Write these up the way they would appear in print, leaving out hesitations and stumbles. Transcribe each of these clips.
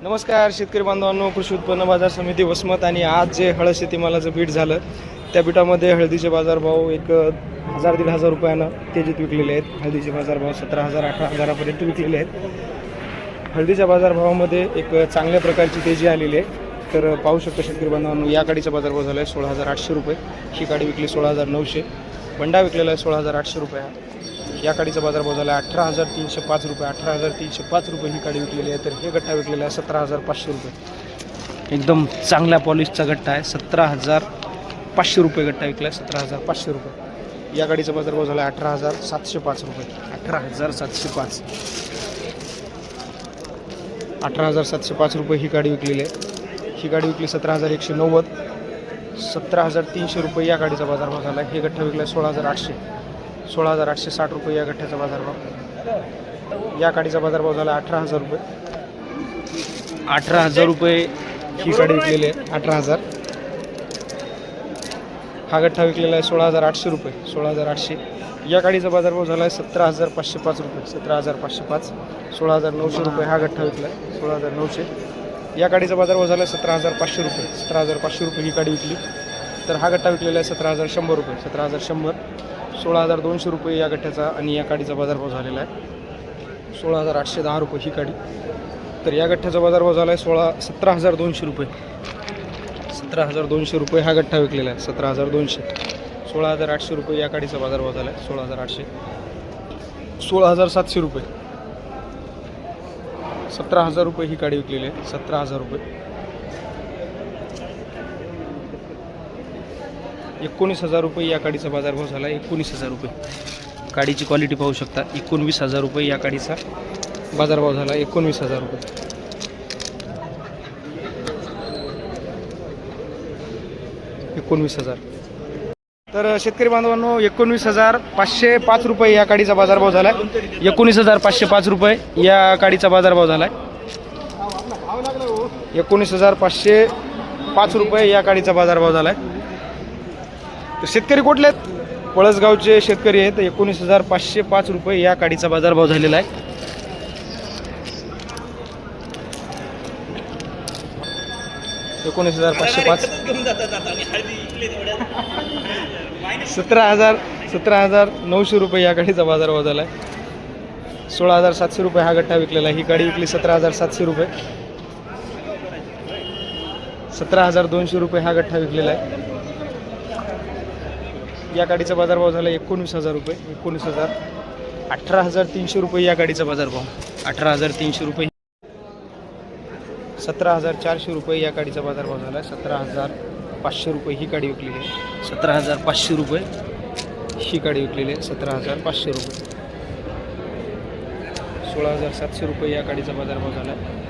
नमस्कार शेतकरी बांधवांनो, कृषी उत्पन्न बाजार समिती वसमत आणि आज जे हळद शेतीमालाचं बीट झालं त्या बीटामध्ये हळदीचे बाजारभाव 1,000-1,500 रुपयानं तेजीत विकलेले आहेत. हळदीचे बाजारभाव 17,000-18,000पर्यंत विकलेले आहेत. हळदीच्या बाजारभावामध्ये एक चांगल्या प्रकारची तेजी आलेली आहे. तर पाहू शकतो शेतकरी बांधवांनो, या काडीचा बाजारभाव झाला आहे 16,800 रुपये. ही काडी विकली 16,900. बंडा विकलेला आहे 16,800 रुपये. या काडीचा बाजारभाव झाला आहे 18,305 रुपये. 18,305 रुपये ही काडी विकलेली आहे. तर हे गट्टा विकलेला आहे 17,500 रुपये. एकदम चांगल्या पॉलिशचा गट्टा आहे. 17,500 रुपये गट्टा विकला आहे. 17,500 रुपये. या गाडीचा बाजारभाव झाला आहे 18,705 रुपये. 18,705. 18,705 रुपये ही गाडी विकलेली आहे. ही गाडी विकली 17,190. 17,300 रुपये या गाडीचा बाजारभाव झाला आहे. हे गठ्ठा विकला 16,800. 16,860 रुपये या गठ्ठ्याचा बाजारभाव. या गाडीचा बाजारभाव झाला 18,000 रुपये. 18,000 रुपये ही गाडी विकलेली आहे. 18,000. हा गठ्ठा विकलेला आहे 16,800 रुपये. 16,800. या गाडीचा बाजारभाव झाला आहे 17,505 रुपये. 17,505. 16,900 रुपये हा गठ्ठा विकला आहे. 16,900. या गाडीचा बाजारभाव झाला आहे 17,500 रुपये. 17,500 रुपये ही गाडी विकली. तर हा गठ्ठा विकलेला आहे 17,100 रुपये. 17,100. 16,200 रुपये या गठ्ठ्याचा आणि या गाडीचा बाजारभाव झालेला आहे 16,810 रुपये ही गाडी. तर या गठ्ठ्याचा बाजारभाव झाला आहे 17,200 रुपये. 17,200 रुपये हा गठ्ठा विकलेला आहे. 17,200. 16,800 रुपये या गाडीचा बाजारभाव झाला आहे. 16,800. 16,700 रुपये. 17,000 रुपये ही गाडी विकलेली आहे. 17,000 रुपये. 19,000 रुपये या गाडीचा बाजारभाव झाला आहे. 19,000 रुपये. गाडीची क्वालिटी पाहू शकता. 19,000 रुपये या गाडीचा बाजारभाव झाला. 19,000 रुपये. 19,000. तर शेतकरी बांधवांनो, 19,505 रुपये या गाडीचा बाजारभाव झाला आहे. 19,505 रुपये या गाडीचा बाजारभाव झाला आहे. 19,505 रुपये या गाडीचा बाजारभाव झाला आहे. तर शेतकरी कुठले आहेत? पळसगावचे शेतकरी आहेत. 19,505 रुपये या काडीचा बाजारभाव झालेला आहे. 19,505. 17,900 रुपये या गाडीचा बाजारभाव झाला आहे. 16,700 रुपये हा गठ्ठा विकलेला आहे. ही गाडी विकली 17,700 रुपये. 17,200 रुपये हा गठ्ठा विकलेला आहे. या गाडीचा बाजारभाव झाला 19,000 रुपये. 19,000. 18,300 रुपये या गाडीचा बाजारभाव. 18,300 रुपये. 17,400 रुपये या गाडीचा बाजारभाव झाला आहे. 17,500 रुपये ही गाडी विकलेली आहे. 17,500 रुपये ही गाडी विकलेली आहे. 17,500 रुपये. 16,700 रुपये या गाडीचा बाजारभाव झाला आहे.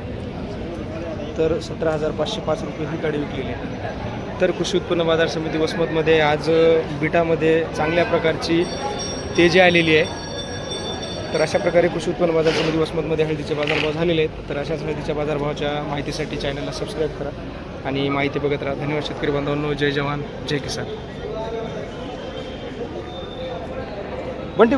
तर 17,505 रुपये ही गाडी विकलेली आहे. तर कृषी उत्पन्न बाजार समिती वसमतमध्ये आज बीटामध्ये चांगल्या प्रकारची तेजी आलेली आहे. तर अशा प्रकारे कृषी उत्पन्न बाजार समिती वसमतमध्ये हळदीचे बाजारभाव झालेले आहेत. तर अशाच हळदीच्या बाजारभावाच्या माहितीसाठी चॅनलला सबस्क्राईब करा आणि माहिती बघत राहा. धन्यवाद शेतकरी बांधवांनो. जय जवान जय किसान. बंटी.